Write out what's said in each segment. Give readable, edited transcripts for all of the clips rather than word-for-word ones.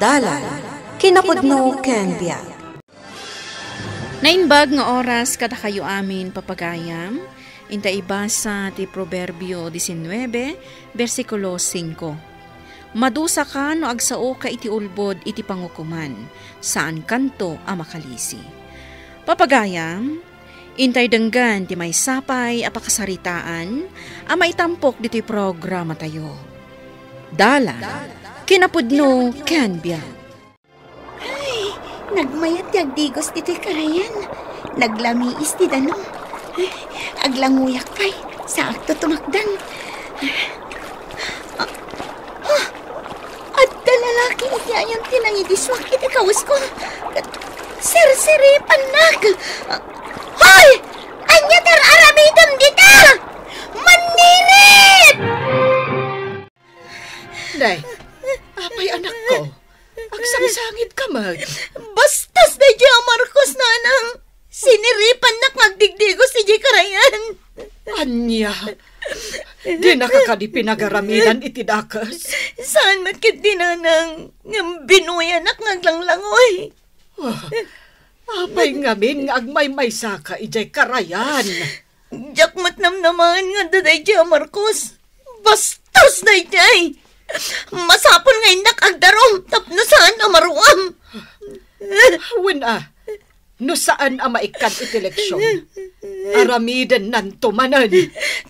Dalan, kinapudno ken biag. Nainbag nga oras kada kayo amin papagayam, inta ibasa ti Proverbio 19, versikulo 5. Madusa ka no agsao ka iti ulbod iti pangukuman, saan kanto a makalisi. Papagayam, intay denggan ti may sapay a pakasaritaan, a maitampok diti programa tayo. Dalan, kinapudno ken biag. Ay, nagmayat yung digos dito'y karayan. Naglamiis ti danong. Aglanguyak pa'y, sa akto tumakdan. At lalaki iti ayang tinangidiswak iti kawas ko. Sir-siri panak. Hoy! Anya tar aramidam dita! Manirit! Day, apay anak ko. Agsang-sangit ka mag. Bastas na dya, Marcos, nanang. Siniripan na magdigdigos si J. Karayan. Anya, di nakakadi pinagaramidan iti dakas. Saan matkit dinanang ng binuyan ak naglanglangoy? Apay ngamin nga agmay-may saka ijay Karayan. Jakmat namnaman nga daday dya, Marcos. Bastos na ijay. Masapon ngay nakagdarom tapno saan na maruam. Wala, no saan ang maikan iti leksyon? Aramidan nan tumanan.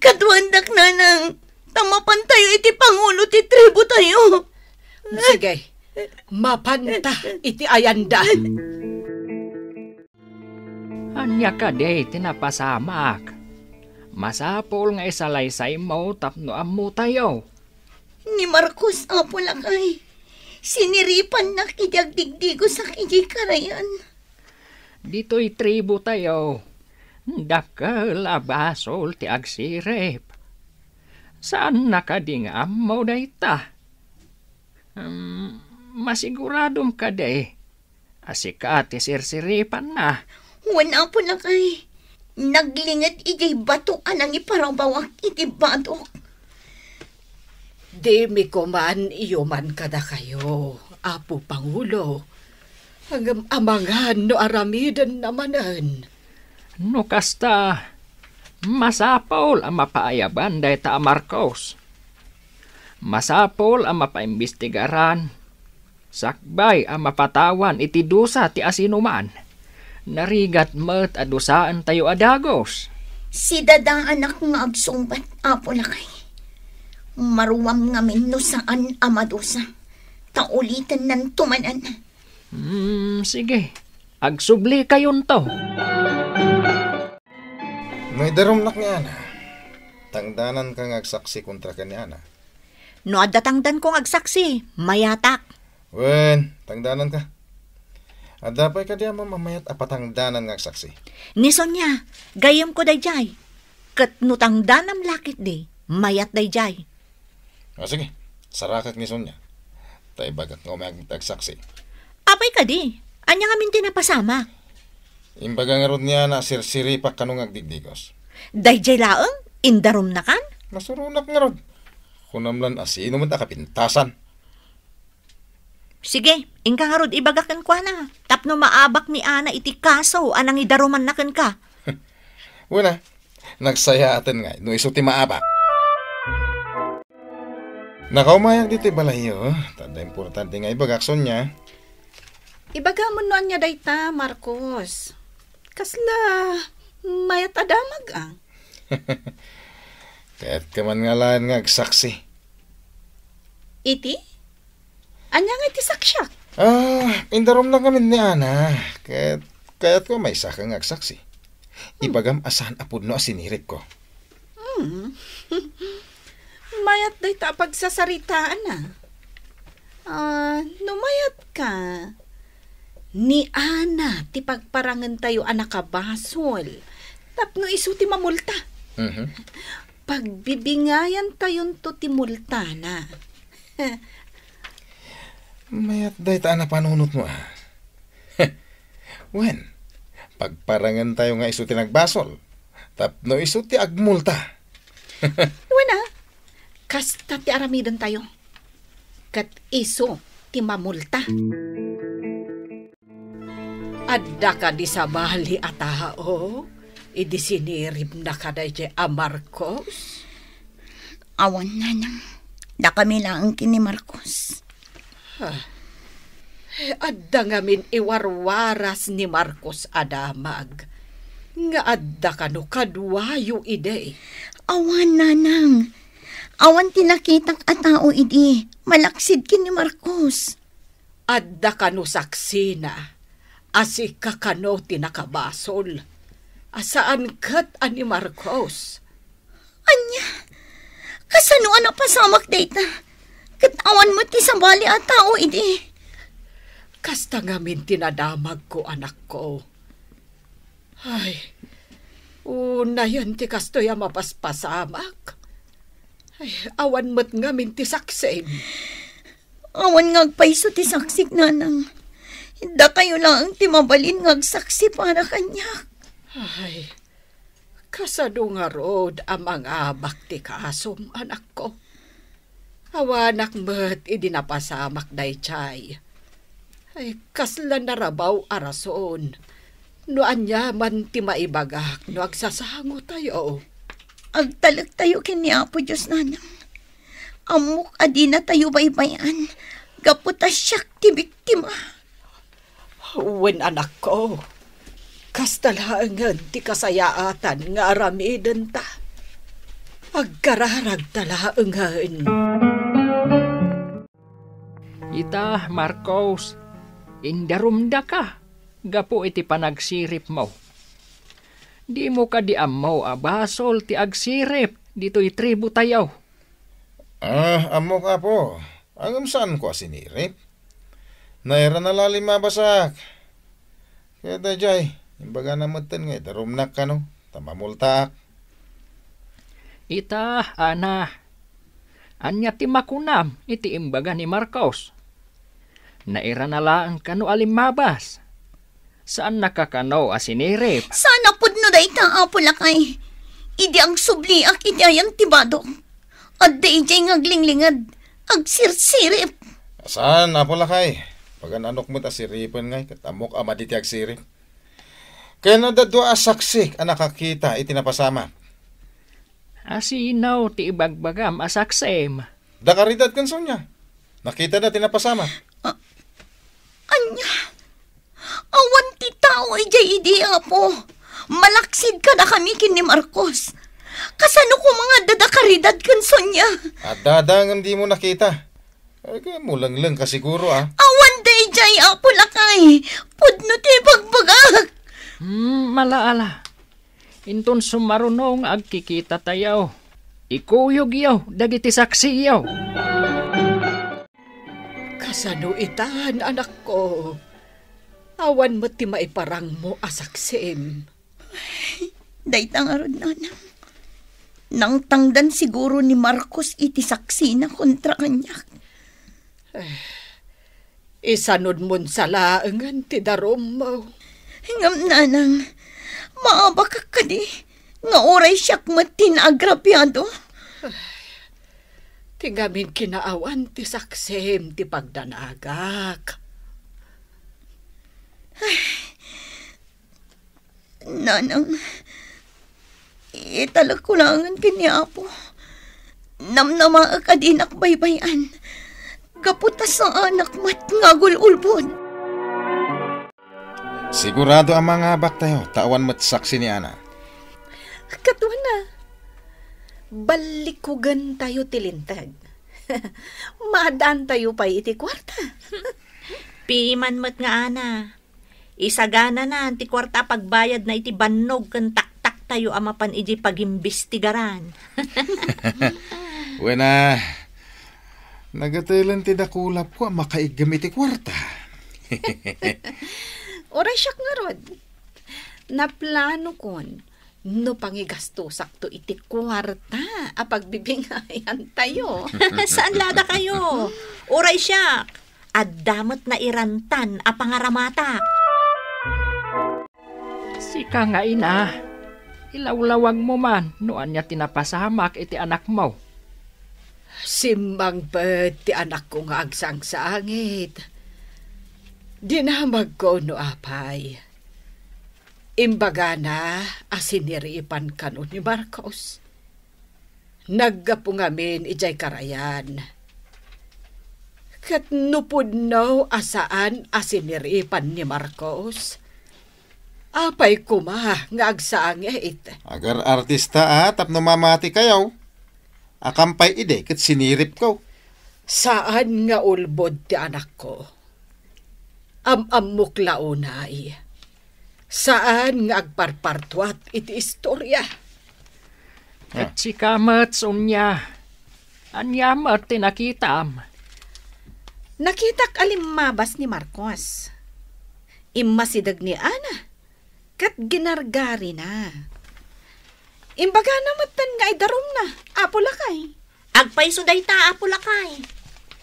Kadwandak na nang tamapan tayo iti pangulo ti tribo tayo. Sige, mapanta iti ayanda. Anya ka de, tinapasamak. Masapol nga isalaysay mo tapno amu tayo. Ni Marcos apo lakay. Siniripan na kidagdigdigo sa kijay Karayan. Dito'y tribo tayo. Dakal abasol ti agsirip. Saan nakadingam mo dayta? Masiguradom ka de. Asika ti sirsiripan na. Wana po lakay. Naglingat ijay batuan ang iparabawak iti batok. Di mi ko man iyo man kada kayo, Apo Pangulo. Hanggang amangan no aramidan namanan. No kasta, masapol ang mapaayaban dahi ta Marcos. Masapol ang mapaimbestigaran. Sakbay ang mapatawan iti dusa ti asinuman. Narigat met adusaan tayo adagos. Si dadang anak nga agsumbat, apo lakay. Maruwam ngamin no saan amadusa. Taulitan ng tumanan. Sige. Agsubli kayon to. No idarom nak ni Ana. Tangdanan kang agsaksi kontra ka ni Ana. No adatangdan kong agsaksi, mayatak. Wen, tangdanan ka. Adapay ka diya mamamayat apatangdanan nga agsaksi. Ni Sonya, gayam ko dayjay. Kat no tangdanam lakit di, mayat dayjay. O sige, sarakak ni Sonya. Tay bagak nga umayag agsaksi. Apay ka di, anya nga minti na pasama. Imbaga nga ron niya na sirsiripak kanong agdigdigos. Dayjay laeng, indarom na kan? Masurunak nga ron. Kunamlan asino man kapintasan. Sige, ingka nga rod ibagakan kwa na. Tapno maabak ni Ana iti kaso, anang idaroman na kan ka. Wala, nagsaya atin nga, no isuti maabak. Nakaumayag dito balayo, tanda importante nga ibagakson niya. Ibagamon no anya dayta, Marcos. Kasla, mayat adamag ang. Kaya't ka man nga lang nga agsaksi. Iti? Anya nga iti saksyak? Indarom lang kami ni Ana. Kaya't ko may isa kang agsaksi. Ibagam asahan apod no asinirip ko. Mayat dayta pagsasaritaan na. Numayat ka. Ni Ana, ti pagparangan tayo anak kabasol. Tapno iso ti mamulta. Pagbibingayan tayon to ti multa na. Mayat day ta na panunot mo Wen, pagparangan tayo nga iso ti nagbasol. Tapno iso ti agmulta. Wala. Kasta ti aramidan tayo. Kat iso, ti mamulta. Adda ka di sa bali a tao, idi sinirib na ka da a Marcos. Awan nanang, da kami lang kini Marcos. Adda ngamin iwarwaras ni Marcos adamag. Nga adda ka no kadwayo ide. Awan nanang, awan tinakitak a tao idi, malaksid kini Marcos. Adda ka no saksina, asi ka kano tinakabasol. Asaan kat ani Marcos? Anya, kasano na pasamak data? Katawan mo ti sa bali a tao idi. Kasta ngamin tinadamag ko anak ko. Ay, una yan ti kastoy a mapaspasamak. Ay, awan mo't ngamin ti saksem. Awan ngagpaiso ti saksik nanang. Hinda kayo lang ti mabalin ngagsaksi para kanya. Ay, kasado nga rod ang mga bakti kasom anak ko. Awanak mo't idinapasamak day chay. Ay, kasla narabaw arason. No anya man ti maibagak, no agsasango tayo. Agtalag tayo kini Apo Diyos nanang. Amok adi na tayo baybayan. Gaputa siyak ti biktima. Wen anak ko, kastalaangan ti kasayaatan nga aramiden ta. Agkararag talaangan. Ita, Marcos, indarumda ka. Gapo iti panagsirip mo. Di mo ka di amaw abasol ti agsirip. Dito'y tribu tayaw. Amo ka po. Angam saan ko asinirip? Naira na lalim mabasak. Kaya dajay, imbaga namatan nga itarumnak ka no. Tamamultak. Ita, ana. Anya ti makunam iti imbaga ni Marcos. Naira na lang kano alimabas. Saan nakakanaw asinirip? Sana pud no da ita Apo lakay. Idi ang subliak iti ayang tibado. At da ijay ngaglingligad. Agsirsirip. Saan apo lakay? Pagan anok mo ta siripan ngay, katamok ama diti agsirip. Kaya no dadwa asaksik ang nakakita itinapasama. Asinaw ti ibagbagam asaksem. Dakaridad kan sonya. Nakita na tinapasama. Anya, awan ti tao ijay idi Apo. Malaksid ka na kami kini Marcos. Kasano ko mga dadakaridad kan sonya. At dadang hindi mo nakita. Ay, kaya mulang-lang ka siguro Awan da ijay Apo lakay. Pudno ti bagbagak. Malaala. Inton sumarunong agkikita tayaw. Ikuyog yaw, dagiti saksi yaw. Kasano itan anak ko? Awan mo ti maiparang mo asaksim. Dayta nga ron nanang. Nang tangdan siguro ni Marcos iti saksi na kontra kanya. Isanod mon sa laangan ti darom mo. Ngam nanang, maabak ka di. Nga oray siyak matin agrabyado. Tingamin kinaawan ti saksem ti pagdanagak. Nanang, italag ko langan kini Apo. Namnama ka dinak baybayan. Gaputas sa anak mat ngagul ulbod. Sigurado ang mga abak tayo, tawan mat saksi ni Ana. Katwa na. Balikugan tayo tilintag. Madaan tayo pa iti kwarta. Piman mat nga ana. Isagana na anti kwarta pagbayad na iti bannog kan taktak tayo amapan iji pagimbistigaran. Wena, nagatilan ti dakulap ko makaigam iti kwarta. Oray siyak nga rod. Naplano kon, no pangigasto sakto iti kwarta a pagbibingayan tayo. Saan lada kayo? Uray siya. Adamot na irantan a pangaramata. Sika nga ina. Ilawlawag mo man, noan niya tinapasamak iti anak mo. Simbang bet ti anak ko nga agsangsangit. Dinamag ko no apay. Imbaga na asiniripan kanu ni Marcos. Naggapo ngamin ijay karayan. Kat nupod no asaan asiniripan ni Marcos. Apay kuma nga agsangit. Agar artista tapno mamati kayaw. Akampay ide kat sinirip ko. Saan nga ulbod ti anak ko? Amamok launay. Saan nga agparpartuat iti istorya? At si kamat sunya. Anyamat tinakitam. Nakitak alimabas ni Marcos. Imasidag ni Ana. Kat ginargari na. Imbaga namatan nga idarom na. Apo lakay. Agpay suday ta, apo lakay.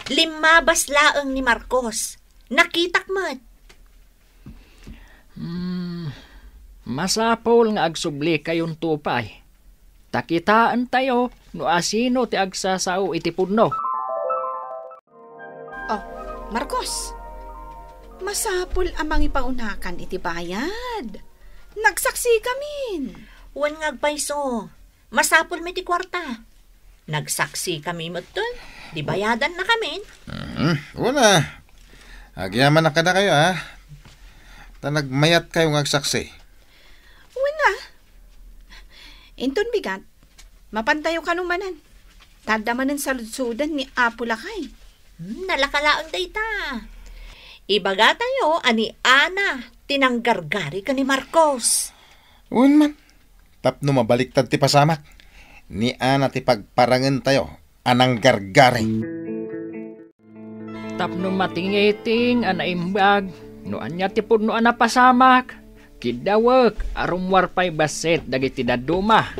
Limabas laeng ni Marcos. Nakitak mat. Masapol nga agsubli kayon tupay. Takitaan tayo no asino ti agsasao iti pudno. Oh, Marcos. Masapul amang ipaunakan iti bayad. Nagsaksi kamin. Wan nga agpayso. Masapol mi ti kwarta. Nagsaksi kami matun. Di bayadan na kami. Wala. Agyaman na ka na kayo, ha? Nagmayat kayo ng agsaksi. Wala. Inton bigat. Mapantayo kanumanan. Tadamanan sa ludsudan ni Apo Lakay. Nalakalaang dayta. Ibaga tayo ani Ana. Tinanggargari ka ni Marcos. Un man. Tapno mabaliktad ti pasamak. Ni Ana ti pagparangan tayo. Anang gargari. Tapno matingiting anaimbag. No anya ti pudno ana pasamak. Kidawek arum warpay baset dagiti daduma.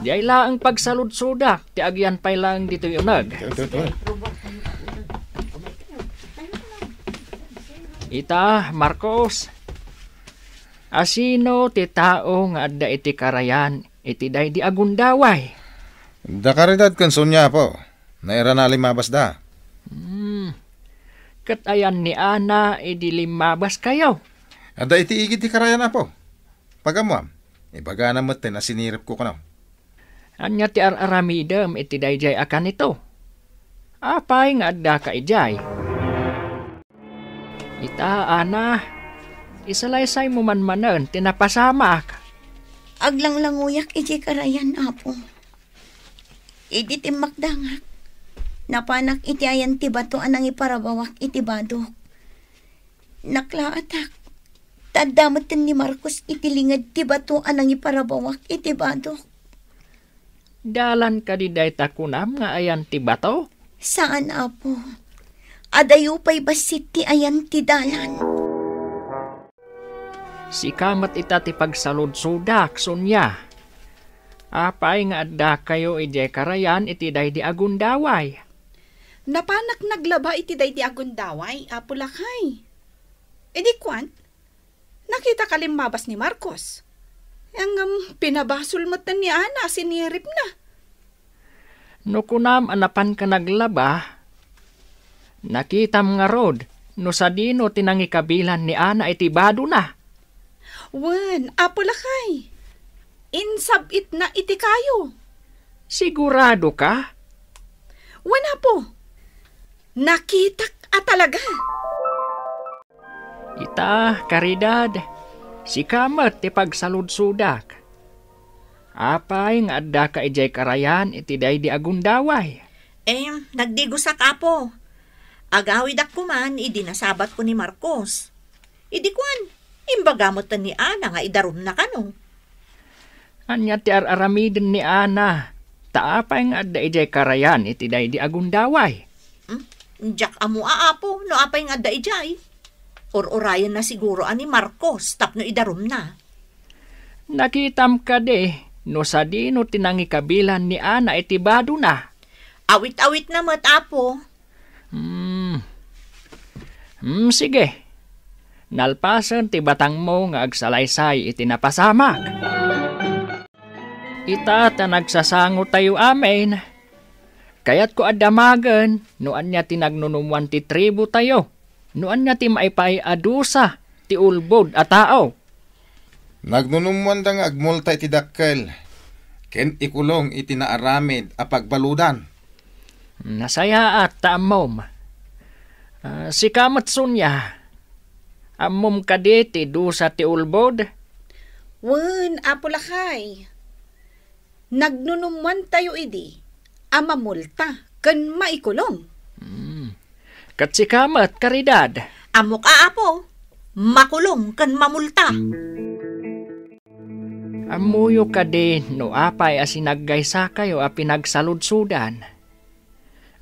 Di ay laang pagsaludsudak ti agyan pay lang dito yunag. Ita, Marcos. Asino ti tao nga adda iti karayan iti day di agundaway. Da karidad kan sunya po. Naira na limabas da. Kat ayan ni Ana iti limabas kayo. Ada iti igit ti karayan na po. Pagamuam. Ibaga na matin na sinirip ko kanaw. Anya ti aramidem iti dayjay akan ito. Apay nga adda ka ijay. Ita, Ana, isalaysay mo manmanen, tinapasamak. Aglang-languyak iti karayan, Apo. Iti timakdangak. Napanak iti ayan ti bato anang iparabawak iti badok. Naklaatak. Tadamatin ni Marcos iti lingad ti bato anang iparabawak iti badok. Dalan ka di day takunam nga ayan ti bato? Saan, Apo? Adayo pa'y basit ti ayan ti dalan. Si kamat ita ti pagsaludsudak, sunya. Apay nga adda kayo ije karayan iti day di agundaway. Napanak naglaba iti day di agundaway, Apo Lakay. E di kwan, nakita kalimabas ni Marcos. Ang pinabasol mo ni Ana, sinirip na. No kunam anapan ka naglaba, nakitam nga rod, no sa dino tinangikabilan ni Ana iti bado na. Wen, Apo Lakay. Insabit na iti kayo. Sigurado ka? Wen, Apo. Nakitak talaga. Ita, karidad, si kamat ti pagsaludsudak. Apay nga adda ka ijay karayan iti day di agundaway. Nagdigusak Apo. Agawid ako man, idinasabat ko ni Marcos. Idikwan, imbagamot ni Ana nga idarum na kano. Anya ti aramiden ni Ana, taapay nga adda ijay karayan iti day di agundaway. Diyak amo Apo, no apay nga adda ijay. Or-orayan na siguro ani Marcos, tapno idarum na. Nakitam ka de, no sa dino tinangikabilan ni Ana iti bado na. Awit-awit na mat Apo. Sige. Nalpasan ti batang mo nga agsalaysay iti napasamak. Ita ta nagsasango tayo amen. Kaya't ko adamagan, noan niya tinagnunumuan ti tribo tayo. Noan niya ti maipay adusa, ti ulbod at tao. Nagnunumuan da nga agmulta iti dakkel. Ken ikulong iti naaramid a pagbaludan. Nasaya at taamom. Si kamat sunya, amom kadeti dusa ti ulbod. Wen, apulakay. Nagnunumuan tayo idi, amamulta, kan maikulong. Kat si kamat karidad. Amok aapo, makulong kan mamulta. Amuyo ka din no apay asinaggaysa kayo a pinagsaludsudan.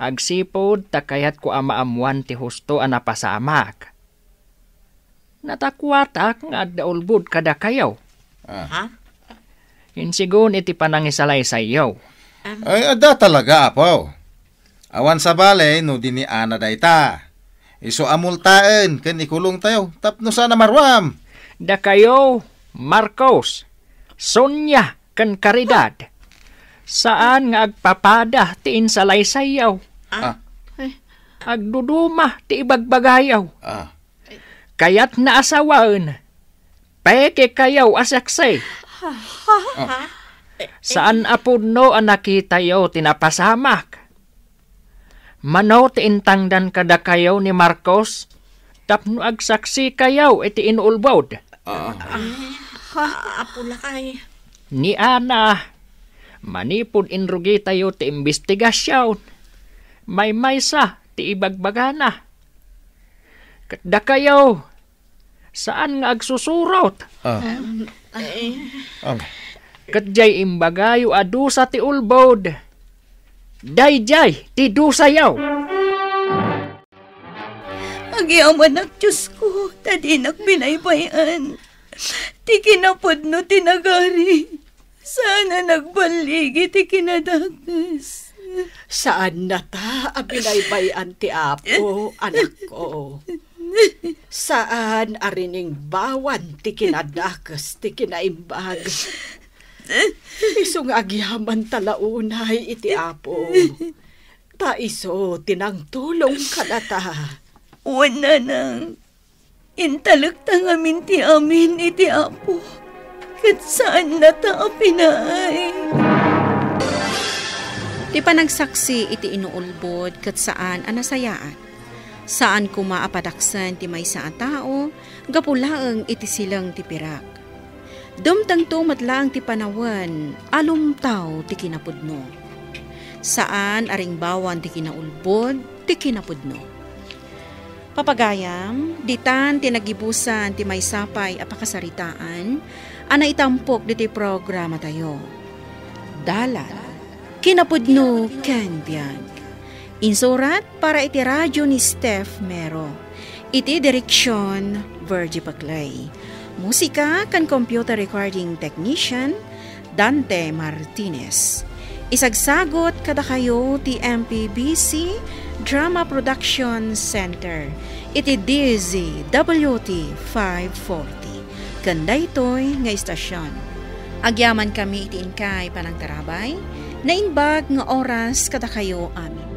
Agsipod takayat ko amaamuan ti husto a napasamak. Natakwatak nga adda ulbud kada kayo. Ha? Insigun iti panangisalay sa iyo. Ay, ada talaga, apaw. Awan sa bale, no diniana dayta. Iso amultaan, ken ikulong tayo. Tapno sana marwam. Da kayo, Marcos, Sonya, kan karidad. Saan nga agpapada ti insalay sa iyo? Agduduma ti ibagbagayaw. Kaya't naasawaan. Peke kayaw asaksay. Saan apudno ang nakita yo tinapasamak? Manaw ti intangdan kada kayaw ni Marcos, tapno agsaksi kayaw iti inulbod. Apulakay. Ni Ana, manipod inrugi tayo ti investigasyon. May maysa ti ibagbagana. Kada kayaw, saan nga agsusurot? Kadjay imbagayo adusa ti ulbod. Dayjay ti dusayaw. Agyaman ak Diyos ko, tadi nakbinaybayan. Ti kinapod no tinagari. Sana nagbaligi ti kinadagas. Saan na ta, abinaybayan ti Apo, anak ko? Saan arining bawan ti kinadakas ti kinaimbag? Isong agyaman talaunay iti Apo. Ta iso tinangtulong ka na ta. Wala nang intalak ta ngamin ti amin iti Apo. Kat saan na ta apinay? Ti panagsaksi iti inuulbod kat saan anasayaan. Saan kumaapadaksan ti maysa a tao, gapulaeng iti silang ti pirak. Dumtang tumatlaang ti panawan, alumtaw ti kinapudno. Saan aring bawan ti kinaulbod, ti kinapudno. Papagayam, ditan ti nagibusan ti maysapay a pakasaritaan, ana itampok diti programa tayo. Dalan, kinapudno ken biag. Insurat para iti radyo ni Steph Mero. Iti direksyon, Virgie Paclay. Musika kan computer recording technician, Dante Martinez. Isagsagot kada kayo ti MPBC Drama Production Center. Iti DZWT 540. Kanda ito'y nga istasyon. Agyaman kami iti inkay panang tarabay, na inbag nga oras kada kayo amin.